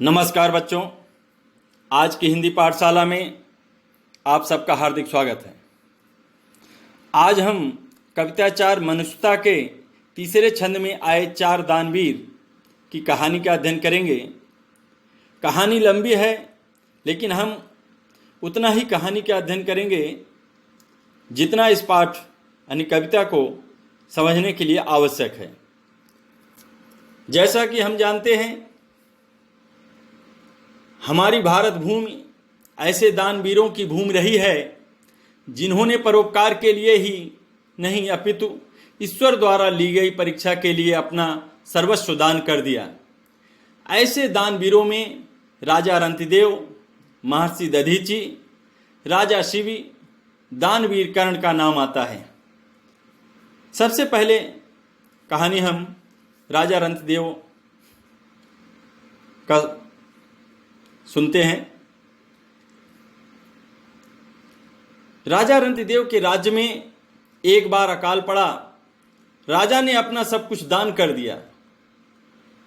नमस्कार बच्चों, आज की हिंदी पाठशाला में आप सबका हार्दिक स्वागत है। आज हम कविताचार मनुष्यता के तीसरे छंद में आए 4 दानवीर की कहानी का अध्ययन करेंगे। कहानी लंबी है, लेकिन हम उतना ही कहानी का अध्ययन करेंगे जितना इस पाठ यानी कविता को समझने के लिए आवश्यक है। जैसा कि हम जानते हैं, हमारी भारत भूमि ऐसे दानवीरों की भूमि रही है जिन्होंने परोपकार के लिए ही नहीं अपितु ईश्वर द्वारा ली गई परीक्षा के लिए अपना सर्वस्व दान कर दिया। ऐसे दानवीरों में राजा रंतिदेव, महर्षि दधीचि, राजा शिवी, दानवीर कर्ण का नाम आता है। सबसे पहले कहानी हम राजा रंतिदेव का सुनते हैं। राजा रंतिदेव के राज्य में एक बार अकाल पड़ा। राजा ने अपना सब कुछ दान कर दिया।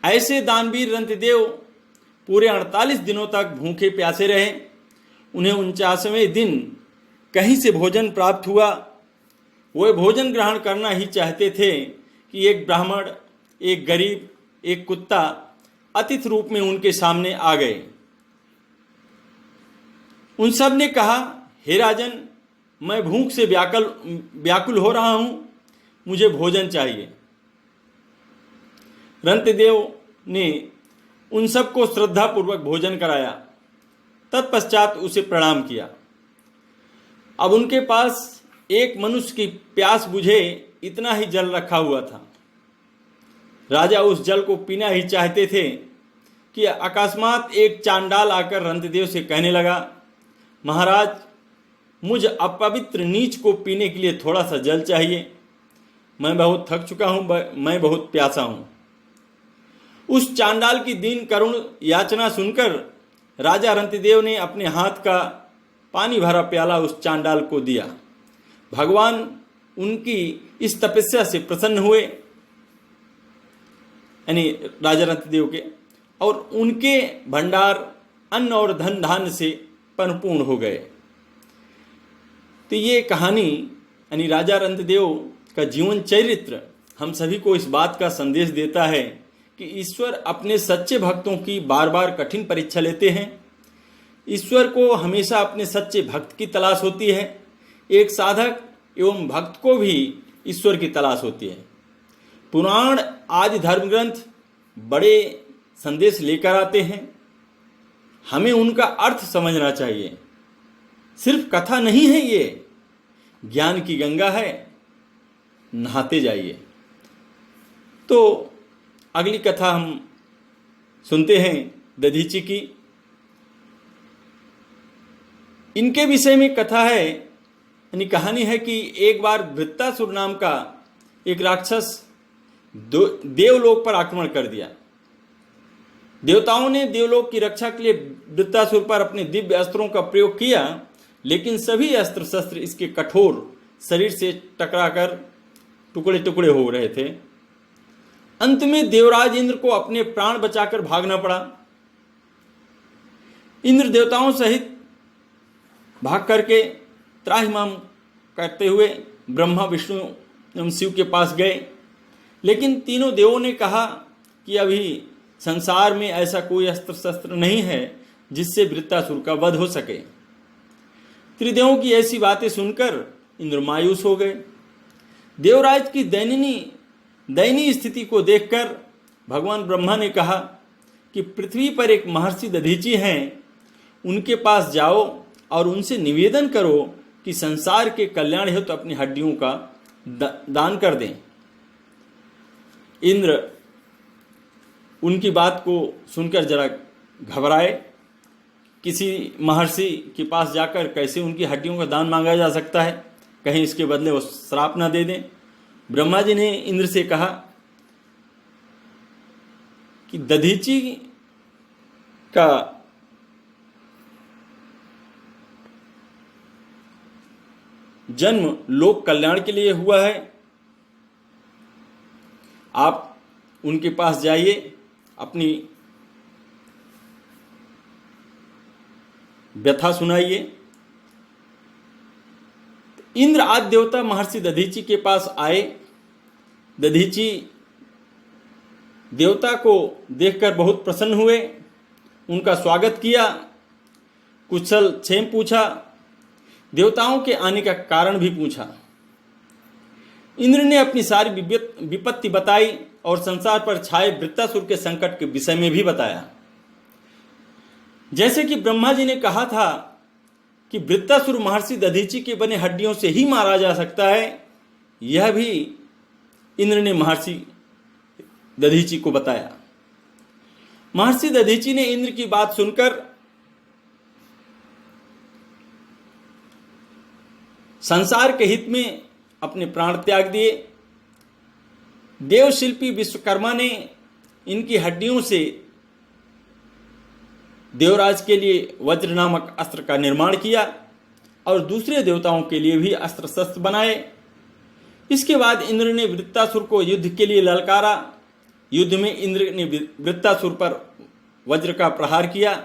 ऐसे दानवीर रंतिदेव पूरे 48 दिनों तक भूखे प्यासे रहे। उन्हें 49वें दिन कहीं से भोजन प्राप्त हुआ। वे भोजन ग्रहण करना ही चाहते थे कि एक ब्राह्मण, एक गरीब, एक कुत्ता अतिथि रूप में उनके सामने आ गए। उन सब ने कहा, हे राजन, मैं भूख से व्याकुल हो रहा हूं, मुझे भोजन चाहिए। रंतिदेव ने उन सबको श्रद्धापूर्वक भोजन कराया। तत्पश्चात उसे प्रणाम किया। अब उनके पास एक मनुष्य की प्यास बुझे इतना ही जल रखा हुआ था। राजा उस जल को पीना ही चाहते थे कि अकस्मात एक चांडाल आकर रंतिदेव से कहने लगा, महाराज, मुझ अपवित्र नीच को पीने के लिए थोड़ा सा जल चाहिए। मैं बहुत थक चुका हूं, मैं बहुत प्यासा हूं। उस चांडाल की दीन करुण याचना सुनकर राजा रंतिदेव ने अपने हाथ का पानी भरा प्याला उस चांडाल को दिया। भगवान उनकी इस तपस्या से प्रसन्न हुए, यानी राजा रंतिदेव के, और उनके भंडार अन्न और धन धान्य से परिपूर्ण हो गए। तो ये कहानी यानी राजा रंतिदेव का जीवन चरित्र हम सभी को इस बात का संदेश देता है कि ईश्वर अपने सच्चे भक्तों की बार बार कठिन परीक्षा लेते हैं। ईश्वर को हमेशा अपने सच्चे भक्त की तलाश होती है। एक साधक एवं भक्त को भी ईश्वर की तलाश होती है। पुराण आदि धर्म ग्रंथ बड़े संदेश लेकर आते हैं। हमें उनका अर्थ समझना चाहिए। सिर्फ कथा नहीं है, ये ज्ञान की गंगा है, नहाते जाइए। तो अगली कथा हम सुनते हैं दधीचि की। इनके विषय में कथा है, यानी कहानी है कि एक बार वृत्तासुर नाम का एक राक्षस देवलोक पर आक्रमण कर दिया। देवताओं ने देवलोक की रक्षा के लिए वृत्तासुर पर अपने दिव्य अस्त्रों का प्रयोग किया, लेकिन सभी अस्त्र शस्त्र इसके कठोर शरीर से टकराकर टुकड़े टुकड़े हो रहे थे। अंत में देवराज इंद्र को अपने प्राण बचाकर भागना पड़ा। इंद्र देवताओं सहित भाग करके त्राहिमाम करते हुए ब्रह्मा, विष्णु एवं शिव के पास गए। लेकिन तीनों देवों ने कहा कि अभी संसार में ऐसा कोई अस्त्र शस्त्र नहीं है जिससे वृत्तासुर का वध हो सके। त्रिदेवों की ऐसी बातें सुनकर इंद्र मायूस हो गए। देवराज की दयनीय स्थिति को देखकर भगवान ब्रह्मा ने कहा कि पृथ्वी पर एक महर्षि दधीचि हैं, उनके पास जाओ और उनसे निवेदन करो कि संसार के कल्याण हेतु अपनी हड्डियों का दान कर दें। इंद्र उनकी बात को सुनकर जरा घबराए। किसी महर्षि के पास जाकर कैसे उनकी हड्डियों का दान मांगा जा सकता है, कहीं इसके बदले वो श्राप ना दे दें। ब्रह्मा जी ने इंद्र से कहा कि दधीचि का जन्म लोक कल्याण के लिए हुआ है। आप उनके पास जाइए, अपनी व्यथा सुनाइए। इंद्र आदि देवता महर्षि दधीचि के पास आए। दधीचि देवता को देखकर बहुत प्रसन्न हुए, उनका स्वागत किया, कुशल क्षेम पूछा, देवताओं के आने का कारण भी पूछा। इंद्र ने अपनी सारी विपत्ति बताई और संसार पर छाए वृत्तासुर के संकट के विषय में भी बताया। जैसे कि ब्रह्मा जी ने कहा था कि वृत्तासुर महर्षि दधीचि के बने हड्डियों से ही मारा जा सकता है, यह भी इंद्र ने महर्षि दधीचि को बताया। महर्षि दधीचि ने इंद्र की बात सुनकर संसार के हित में अपने प्राण त्याग दिए। देवशिल्पी विश्वकर्मा ने इनकी हड्डियों से देवराज के लिए वज्र नामक अस्त्र का निर्माण किया और दूसरे देवताओं के लिए भी अस्त्र शस्त्र बनाए। इसके बाद इंद्र ने वृत्तासुर को युद्ध के लिए ललकारा। युद्ध में इंद्र ने वृत्तासुर पर वज्र का प्रहार किया,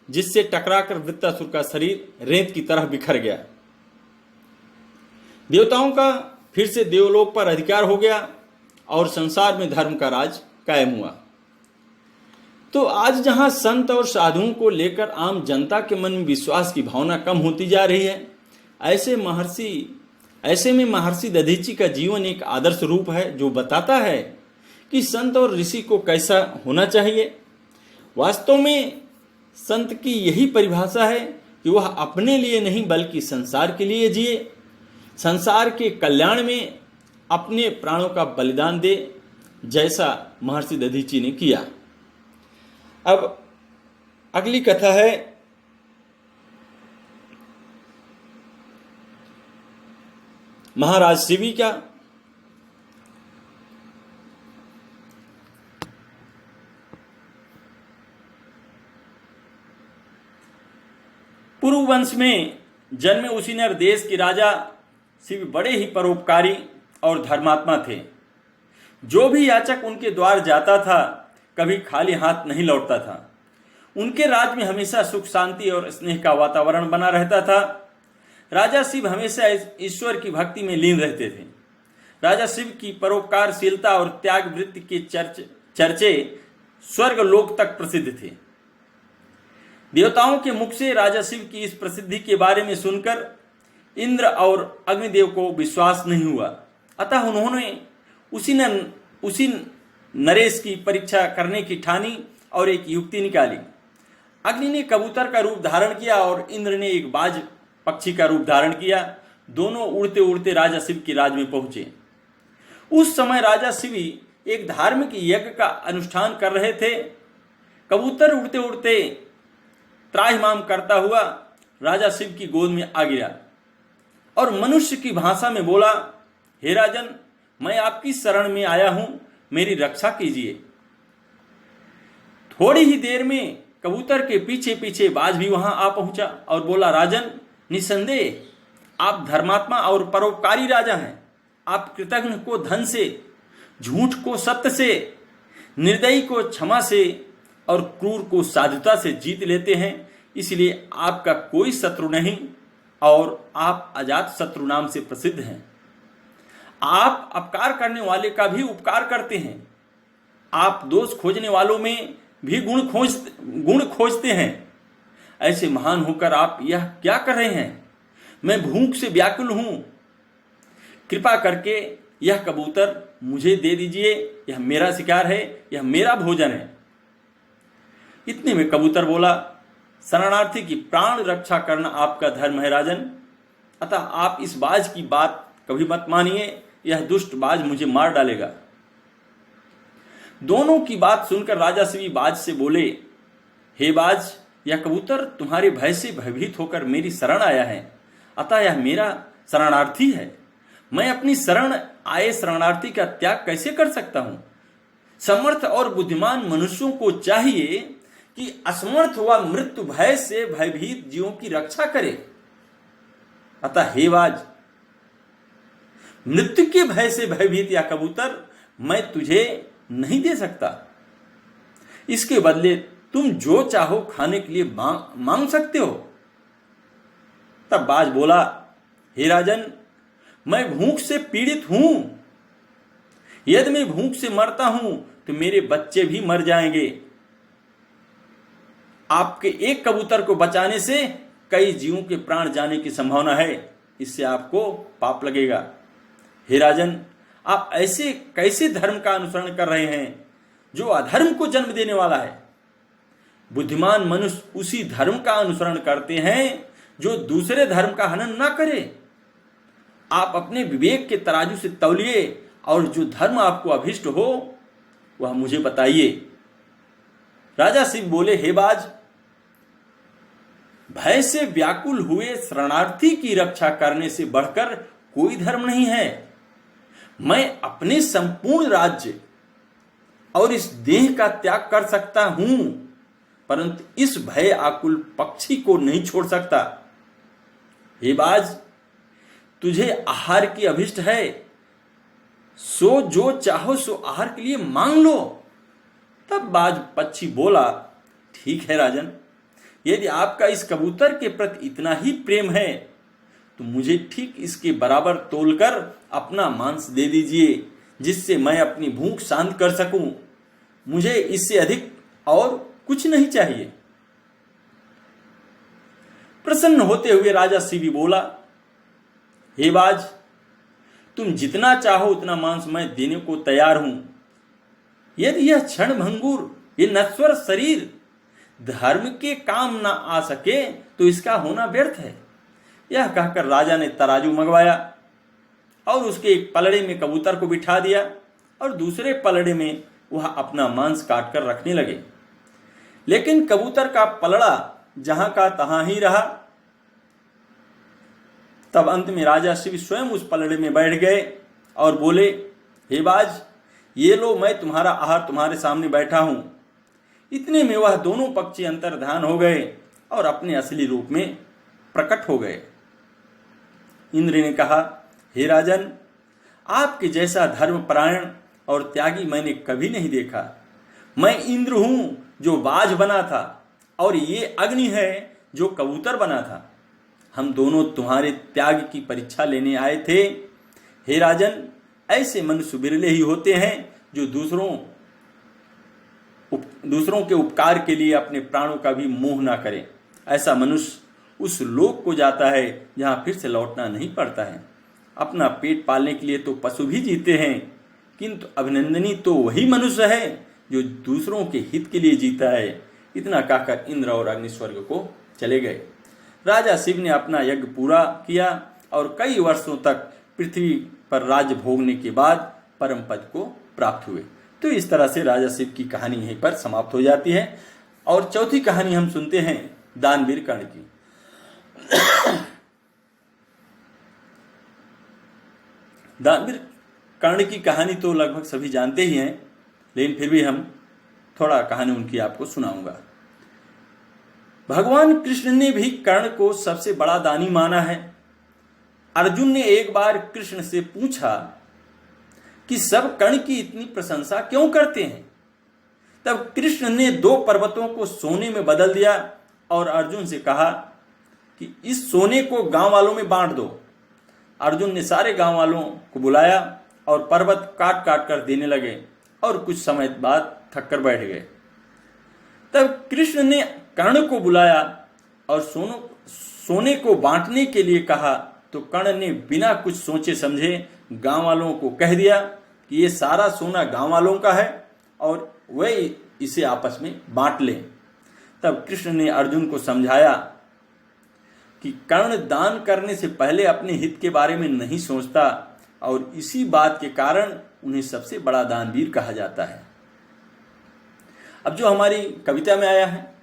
जिससे टकराकर वृत्तासुर का शरीर रेत की तरह बिखर गया। देवताओं का फिर से देवलोक पर अधिकार हो गया और संसार में धर्म का राज कायम हुआ। तो आज जहां संत और साधुओं को लेकर आम जनता के मन में विश्वास की भावना कम होती जा रही है, ऐसे में महर्षि दधीचि का जीवन एक आदर्श रूप है, जो बताता है कि संत और ऋषि को कैसा होना चाहिए। वास्तव में संत की यही परिभाषा है कि वह अपने लिए नहीं बल्कि संसार के लिए जिए, संसार के कल्याण में अपने प्राणों का बलिदान दे, जैसा महर्षि दधीचि ने किया। अब अगली कथा है महाराज शिवी का। पूर्व वंश में जन्मे उसीनर देश के राजा शिव बड़े ही परोपकारी और धर्मात्मा थे। जो भी याचक उनके द्वार जाता था कभी खाली हाथ नहीं लौटता था। उनके राज्य में हमेशा सुख शांति और स्नेह का वातावरण बना रहता था। राजा शिव हमेशा ईश्वर की भक्ति में लीन रहते थे। राजा शिव की परोपकारशीलता और त्याग वृत्ति के चर्चे स्वर्ग लोक तक प्रसिद्ध थे। देवताओं के मुख से राजा शिव की इस प्रसिद्धि के बारे में सुनकर इंद्र और अग्निदेव को विश्वास नहीं हुआ। अतः उन्होंने उसी नरेश की परीक्षा करने की ठानी और एक युक्ति निकाली। अग्नि ने कबूतर का रूप धारण किया और इंद्र ने एक बाज पक्षी का रूप धारण किया। दोनों उड़ते उड़ते राजा शिव की राज में पहुंचे। उस समय राजा शिवी एक धार्मिक यज्ञ का अनुष्ठान कर रहे थे। कबूतर उड़ते उड़ते त्राहिमाम करता हुआ राजा शिव की गोद में आ गिरा और मनुष्य की भाषा में बोला, हे राजन, मैं आपकी शरण में आया हूं, मेरी रक्षा कीजिए। थोड़ी ही देर में कबूतर के पीछे पीछे बाज भी वहां आ पहुंचा और बोला, राजन, निसंदेह आप धर्मात्मा और परोपकारी राजा हैं। आप कृतघ्न को धन से, झूठ को सत्य से, निर्दयी को क्षमा से और क्रूर को साधुता से जीत लेते हैं। इसलिए आपका कोई शत्रु नहीं और आप अजात शत्रु नाम से प्रसिद्ध हैं। आप अपकार करने वाले का भी उपकार करते हैं। आप दोष खोजने वालों में भी गुण खोजते हैं। ऐसे महान होकर आप यह क्या कर रहे हैं? मैं भूख से व्याकुल हूं। कृपा करके यह कबूतर मुझे दे दीजिए। यह मेरा शिकार है, यह मेरा भोजन है। इतने में कबूतर बोला, शरणार्थी की प्राण रक्षा करना आपका धर्म है राजन। अतः आप इस बाज की बात कभी मत मानिए। यह दुष्ट बाज मुझे मार डालेगा। दोनों की बात सुनकर राजा शिवी बाज से बोले, हे बाज, यह कबूतर तुम्हारे भय से भयभीत होकर मेरी शरण आया है। अतः यह मेरा शरणार्थी है। मैं अपनी शरण आए शरणार्थी का त्याग कैसे कर सकता हूं? समर्थ और बुद्धिमान मनुष्यों को चाहिए कि असमर्थ व मृत्यु भय से भयभीत जीवों की रक्षा करे। अतः हे बाज, मृत्यु के भय से भयभीत या कबूतर मैं तुझे नहीं दे सकता। इसके बदले तुम जो चाहो खाने के लिए मांग सकते हो। तब बाज बोला, हे राजन, मैं भूख से पीड़ित हूं। यदि मैं भूख से मरता हूं तो मेरे बच्चे भी मर जाएंगे। आपके एक कबूतर को बचाने से कई जीवों के प्राण जाने की संभावना है, इससे आपको पाप लगेगा। हे राजन, आप ऐसे कैसे धर्म का अनुसरण कर रहे हैं जो अधर्म को जन्म देने वाला है? बुद्धिमान मनुष्य उसी धर्म का अनुसरण करते हैं जो दूसरे धर्म का हनन ना करे। आप अपने विवेक के तराजू से तौलिए और जो धर्म आपको अभिष्ट हो वह मुझे बताइए। राजा शिव बोले, हे बाज, भय से व्याकुल हुए शरणार्थी की रक्षा करने से बढ़कर कोई धर्म नहीं है। मैं अपने संपूर्ण राज्य और इस देह का त्याग कर सकता हूं, परंतु इस भय आकुल पक्षी को नहीं छोड़ सकता। हे बाज, तुझे आहार की अभिष्ट है, सो जो चाहो सो आहार के लिए मांग लो। तब बाज पक्षी बोला, ठीक है राजन, यदि आपका इस कबूतर के प्रति इतना ही प्रेम है तो मुझे ठीक इसके बराबर तोलकर अपना मांस दे दीजिए, जिससे मैं अपनी भूख शांत कर सकूं। मुझे इससे अधिक और कुछ नहीं चाहिए। प्रसन्न होते हुए राजा शिवी बोला, हे बाज, तुम जितना चाहो उतना मांस मैं देने को तैयार हूं। यदि यह क्षण भंगुर, ये नश्वर शरीर धर्म के काम ना आ सके तो इसका होना व्यर्थ है। यह कहकर राजा ने तराजू मंगवाया और उसके एक पलड़े में कबूतर को बिठा दिया और दूसरे पलड़े में वह अपना मांस काट कर रखने लगे। लेकिन कबूतर का पलड़ा जहां का तहां ही रहा। तब अंत में राजा शिव स्वयं उस पलड़े में बैठ गए और बोले, हे बाज, ये लो, मैं तुम्हारा आहार तुम्हारे सामने बैठा हूं। इतने में वह दोनों पक्षी अंतर्ध्यान हो गए और अपने असली रूप में प्रकट हो गए। इंद्र ने कहा, हे राजन, आपके जैसा धर्मपरायण और त्यागी मैंने कभी नहीं देखा। मैं इंद्र हूं जो बाज बना था और ये अग्नि है जो कबूतर बना था। हम दोनों तुम्हारे त्याग की परीक्षा लेने आए थे। हे राजन, ऐसे मनुष्य बिरले ही होते हैं जो दूसरों के उपकार के लिए अपने प्राणों का भी मोह ना करें। ऐसा मनुष्य उस लोक को जाता है जहां फिर से लौटना नहीं पड़ता है। अपना पेट पालने के लिए तो पशु भी जीते हैं, किंतु अभिनंदनी तो वही मनुष्य है जो दूसरों के हित के लिए जीता है। इतना कहकर इंद्र और अग्नि स्वर्ग को चले गए। राजा शिव ने अपना यज्ञ पूरा किया और कई वर्षों तक पृथ्वी पर राज्य भोगने के बाद परम पद को प्राप्त हुए। तो इस तरह से राजा शिव की कहानी यहीं पर समाप्त हो जाती है। और चौथी कहानी हम सुनते हैं दानवीर कर्ण की। दानवीर कर्ण की कहानी तो लगभग सभी जानते ही हैं, लेकिन फिर भी हम थोड़ा कहानी उनकी आपको सुनाऊंगा। भगवान कृष्ण ने भी कर्ण को सबसे बड़ा दानी माना है। अर्जुन ने एक बार कृष्ण से पूछा कि सब कर्ण की इतनी प्रशंसा क्यों करते हैं? तब कृष्ण ने 2 पर्वतों को सोने में बदल दिया और अर्जुन से कहा कि इस सोने को गांव वालों में बांट दो। अर्जुन ने सारे गांव वालों को बुलाया और पर्वत काट काट कर देने लगे और कुछ समय बाद थक कर बैठ गए। तब कृष्ण ने कर्ण को बुलाया और सोने को बांटने के लिए कहा, तो कर्ण ने बिना कुछ सोचे समझे गांव वालों को कह दिया कि ये सारा सोना गांव वालों का है और वे इसे आपस में बांट लें। तब कृष्ण ने अर्जुन को समझाया कि कर्ण दान करने से पहले अपने हित के बारे में नहीं सोचता और इसी बात के कारण उन्हें सबसे बड़ा दानवीर कहा जाता है। अब जो हमारी कविता में आया है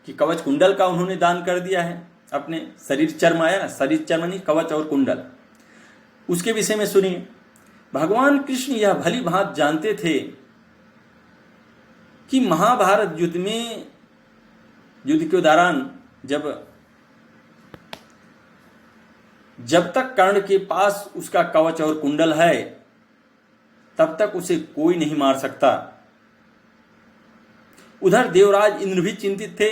कि कवच कुंडल का उन्होंने दान कर दिया है, अपने शरीर चर्म आया ना, शरीर चर्म नहीं, कवच और कुंडल, उसके विषय में सुनिए। भगवान कृष्ण यह भली भांति जानते थे कि महाभारत युद्ध के दौरान जब तक कर्ण के पास उसका कवच और कुंडल है तब तक उसे कोई नहीं मार सकता। उधर देवराज इंद्र भी चिंतित थे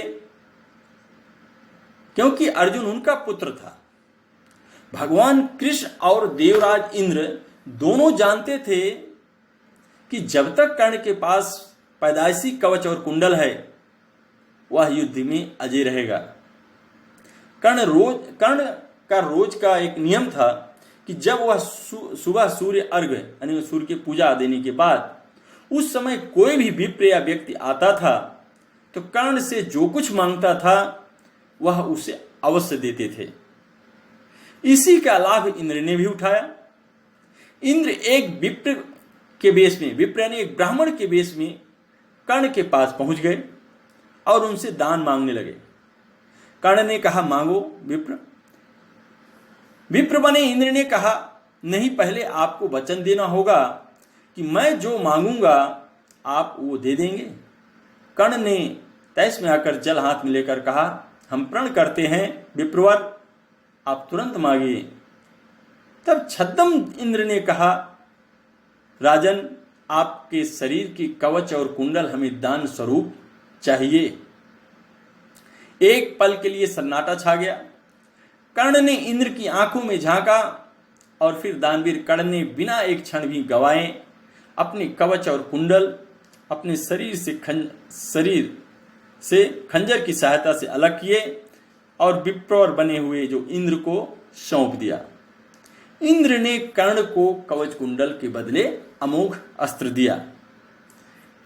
क्योंकि अर्जुन उनका पुत्र था। भगवान कृष्ण और देवराज इंद्र दोनों जानते थे कि जब तक कर्ण के पास पैदाइशी कवच और कुंडल है वह युद्ध में अजय रहेगा। कर्ण का रोज का एक नियम था कि जब वह सुबह सूर्य अर्घ्य यानी सूर्य की पूजा देने के बाद उस समय कोई भी विप्र या व्यक्ति आता था तो कर्ण से जो कुछ मांगता था वह उसे अवश्य देते थे। इसी का लाभ इंद्र ने भी उठाया। इंद्र एक विप्र के वेश में, विप्र यानी एक ब्राह्मण के वेश में कर्ण के पास पहुंच गए और उनसे दान मांगने लगे। कर्ण ने कहा, मांगो विप्र। विप्र बने इंद्र ने कहा, नहीं, पहले आपको वचन देना होगा कि मैं जो मांगूंगा आप वो दे देंगे। कर्ण ने तैस में आकर जल हाथ में लेकर कहा, हम प्रण करते हैं विप्रवर, आप तुरंत मांगिए। तब छद्म इंद्र ने कहा, राजन, आपके शरीर की कवच और कुंडल हमें दान स्वरूप चाहिए। एक पल के लिए सन्नाटा छा गया। कर्ण ने इंद्र की आंखों में झांका और फिर दानवीर कर्ण ने बिना एक क्षण भी गवाए अपने कवच और कुंडल अपने शरीर से खंजर की सहायता से अलग किए और विप्रवर बने हुए जो इंद्र को सौंप दिया। इंद्र ने कर्ण को कवच कुंडल के बदले अमोघ अस्त्र दिया।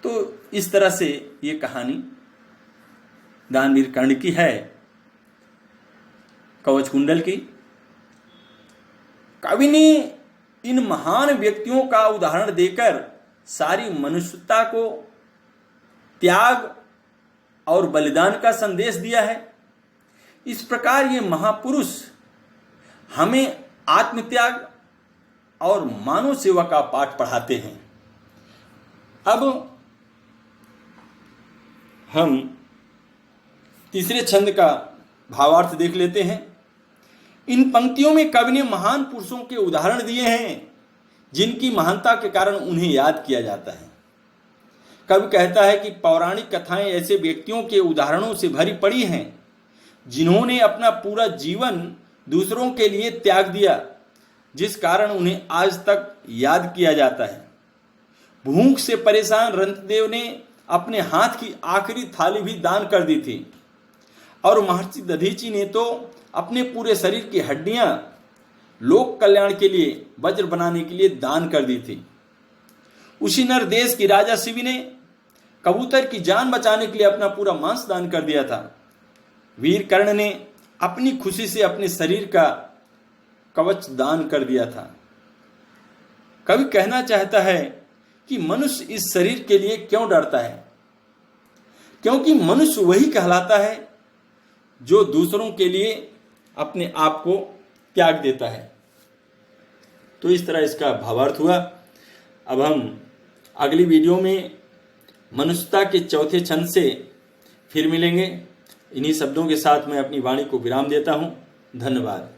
तो इस तरह से ये कहानी दानवीर कर्ण की है, कवच कुंडल की। कवि ने इन महान व्यक्तियों का उदाहरण देकर सारी मनुष्यता को त्याग और बलिदान का संदेश दिया है। इस प्रकार ये महापुरुष हमें आत्मत्याग और मानव सेवा का पाठ पढ़ाते हैं। अब हम तीसरे छंद का भावार्थ देख लेते हैं। इन पंक्तियों में कवि ने महान पुरुषों के उदाहरण दिए हैं जिनकी महानता के कारण उन्हें याद किया जाता है। कवि कहता है कि पौराणिक कथाएं ऐसे व्यक्तियों के उदाहरणों से भरी पड़ी हैं जिन्होंने अपना पूरा जीवन दूसरों के लिए त्याग दिया, जिस कारण उन्हें आज तक याद किया जाता है। भूख से परेशान रंतदेव ने अपने हाथ की आखिरी थाली भी दान कर दी थी और महर्षि दधीचि ने तो अपने पूरे शरीर की हड्डियां लोक कल्याण के लिए, वज्र बनाने के लिए दान कर दी थी। उसी नर देश की राजा शिवी ने कबूतर की जान बचाने के लिए अपना पूरा मांस दान कर दिया था। वीर कर्ण ने अपनी खुशी से अपने शरीर का कवच दान कर दिया था। कवि कहना चाहता है कि मनुष्य इस शरीर के लिए क्यों डरता है, क्योंकि मनुष्य वही कहलाता है जो दूसरों के लिए अपने आप को त्याग देता है। तो इस तरह इसका भावार्थ हुआ। अब हम अगली वीडियो में मनुष्यता के चौथे छंद से फिर मिलेंगे। इन्हीं शब्दों के साथ मैं अपनी वाणी को विराम देता हूँ। धन्यवाद।